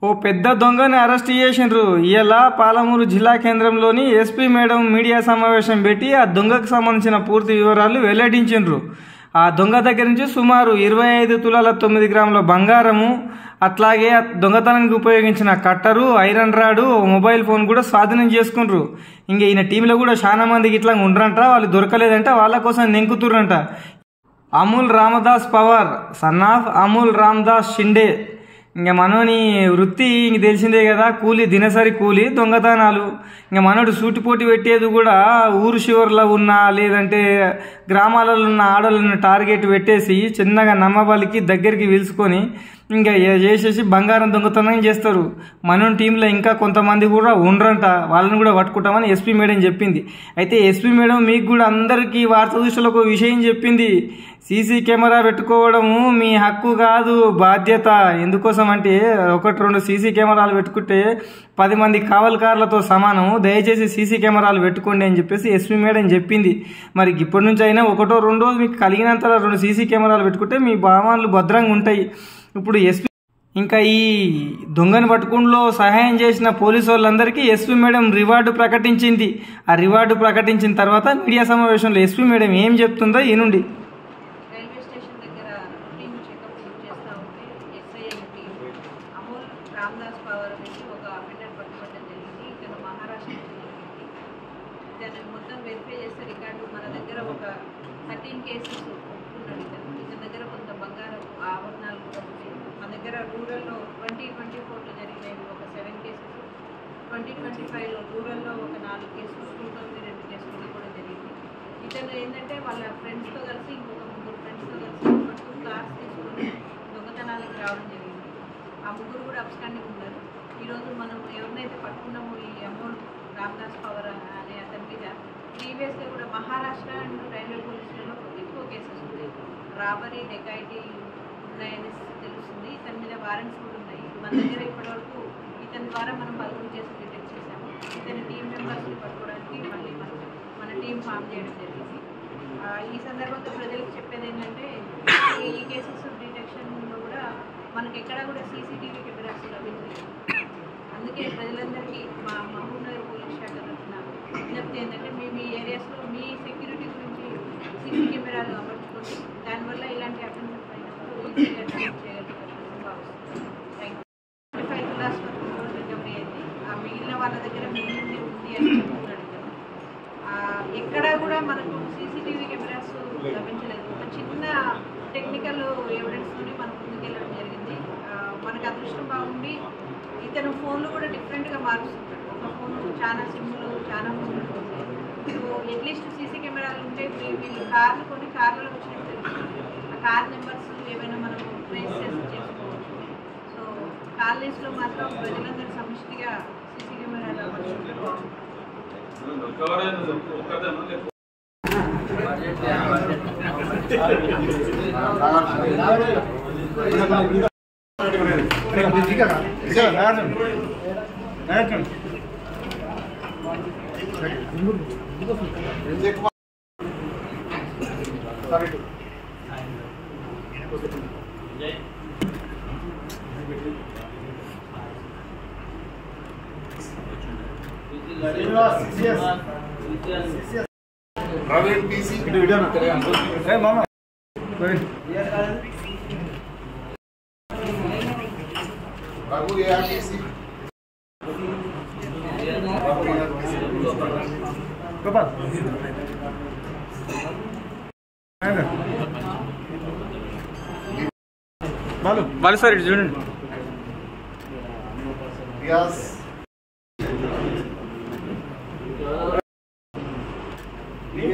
ఓ పెద్ద దొంగని అరెస్ట్ చేసిండ్రు. ఇవాళ పాలమూరు జిల్లా కేంద్రంలోని ఎస్పీ మేడం మీడియా సమావేశం పెట్టి ఆ దొంగకు సంబంధించిన పూర్తి వివరాలు వెల్లడించిండ్రు. ఆ దొంగ దగ్గర నుంచి సుమారు 25 తులాల 9 గ్రాముల బంగారము, అట్లాగే దొంగతనానికి ఉపయోగించిన కట్టరు, ఐరన్ రాడు, మొబైల్ ఫోన్ కూడా స్వాధీనం చేసుకుండ్రు. ఇంక ఈయన టీంలో కూడా చాలా మందికి ఇట్లా ఉండరంట. వాళ్ళు దొరకలేదంట, వాళ్ళ కోసం నెంకుతుర్రంట. Amol Ramdas Pawar son of Amol Ramdas Shinde. ఇంక మనోని వృత్తి ఇంక తెలిసిందే కదా, కూలి, దినసరి కూలి, దొంగతనాలు. ఇంక మనోడు సూటిపోటీ పెట్టేది కూడా ఊరు చివర్లో ఉన్న లేదంటే గ్రామాలలో ఉన్న ఆడలను టార్గెట్ పెట్టేసి చిన్నగా నమ్మబలికి దగ్గరికి పిలుచుకొని ఇంకా చేసేసి బంగారం దొంగతనం చేస్తారు. మన టీంలో ఇంకా కొంతమంది కూడా ఉండరంట, వాళ్ళని కూడా పట్టుకుంటామని ఎస్పీ మేడం చెప్పింది. అయితే ఎస్పీ మేడం మీకు కూడా అందరికీ వార్త దృష్టిలో విషయం చెప్పింది. సీసీ కెమెరా పెట్టుకోవడము మీ హక్కు కాదు, బాధ్యత. ఎందుకోసం అంటే 1-2 సీసీ కెమెరాలు పెట్టుకుంటే 10 మంది కావలికారులతో సమానం. దయచేసి సీసీ కెమెరాలు పెట్టుకోండి అని చెప్పేసి ఎస్పీ మేడం చెప్పింది. మరి ఇప్పటి నుంచి అయినా 1-2 మీకు కలిగినంత 2 సీసీ కెమెరాలు పెట్టుకుంటే మీ భావాలు భద్రంగా ఉంటాయి. ఇప్పుడు ఎస్పీ ఇంకా ఈ దొంగను పట్టుకుంటూ సహాయం చేసిన పోలీసు వాళ్ళందరికీ ఎస్పీ మేడం రివార్డు ప్రకటించింది. ఆ రివార్డు ప్రకటించిన తర్వాత మీడియా సమావేశంలో ఎస్పీ మేడం ఏం చెప్తుందో ఈనుండి. రైల్వే స్టేషన్ దగ్గర రొటీన్ చెకప్ చేస్తూ ఉంటే SI team Amul Ramadas power నుంచి ఒక అఫెండర్ పట్టుబట్టడం జరిగింది. ఇతను మహారాష్ట్ర ఇతను మొత్తం వెరిఫై చేస్తే రికార్డు మన దగ్గర ఒక 13 కేసెస్ ఒప్పుకున్నాడు. ఇతని దగ్గర కొంత బంగారం ఆభరణాలు కూడా ఉన్నాయి. మన దగ్గర రూరల్లో 2024లో జరిగినాయి ఒక 7 కేసెస్, 2025లో రూరల్లో ఒక 4 కేసులు, 2002 కేసులు కూడా జరిగింది. ఇతను ఏంటంటే వాళ్ళ ఫ్రెండ్స్తో కలిసి ఇంకొక 3 ఫ్రెండ్స్తో కలిసి 2 కార్స్ తీసుకొని దొంగతనాలకు రావడం జరిగింది. ఆ 3 కూడా అబ్స్టాండింగ్ ఉన్నారు. ఈరోజు మనం ఎవరినైతే పట్టుకున్నామో ఈ అమూల్ రామదాస్ పవర్ అనే అతని మీద ప్రీవియస్గా కూడా మహారాష్ట్ర అండ్ రైల్వే పోలీసులలో ఎక్కువ కేసెస్ ఉన్నాయి. రాబరీ, డెకాయిటీ ఉన్నాయని తెలుస్తుంది. ఇతని మీద వారెంట్స్ కూడా ఉన్నాయి. మన దగ్గర ఇప్పటివరకు ఇతని ద్వారా మనం 11 కేసులు డిటెక్ట్ చేశాము. ఇతని టీం మెంబర్స్ని పట్టుకోవడానికి మళ్ళీ మన టీం ఫామ్ చేయడం జరిగింది. ఈ సందర్భంగా ప్రజలకు చెప్పేది ఏంటంటే ఈ కేసెస్ డిటెక్షన్లో కూడా మనకి ఎక్కడ కూడా సీసీటీవీ కెమెరాస్ లభించలేదు. అందుకే ప్రజలందరికీ మా మహబూబ్నగర్ పోలీస్ శాఖ తరఫున విజ్ఞప్తి ఏంటంటే మీ ఏరియాస్లో మీ సెక్యూరిటీ గురించి సీసీ కెమెరాలు అమర్చుకోండి. దానివల్ల ఇలాంటి అఫెన్సెస్ అయినప్పుడు ఈజీగా ట్రాక్ చేయగలుగుతారని భావిస్తున్నాను. Thank you. 5 క్లాస్ వరకు రికవరీ అయింది. ఆ మిగిలిన వాళ్ళ దగ్గర మిగిలింది ఉంది అని చెప్తున్నాడు. ఎక్కడా కూడా మనకు సీసీటీవీ కెమెరాస్ లభించలేదు. ఒక చిన్న టెక్నికల్ ఎవిడెన్స్తోని మనం ముందుకెళ్ళడం జరిగింది. మనకు అదృష్టం బాగుండి ఇతను ఫోన్లు కూడా డిఫరెంట్గా మారుస్తుంటాడు. ఒక ఫోన్ చాలా సిమ్లు, చాలా ఫోన్లు ఉంటాయి. సో అట్లీస్ట్ సీసీ కెమెరాలు ఉంటే వీళ్ళు కార్లు కొన్ని కార్లలో వచ్చినట్టు తెలుస్తుంది. ఆ కార్ నెంబర్స్ ఏమైనా మనం ట్రేస్ చేసుకోవచ్చు. సో కార్ లిస్ట్లో మాత్రం ప్రజలందరూ సమిష్టిగా సీసీ కెమెరాలు అమర్చుకుంటే బాగుంటుంది. Private PC. Itu video nak? Mama. Baru ya PC. Kapan? Ada. Balu sir, చూడండి. Yes. Ini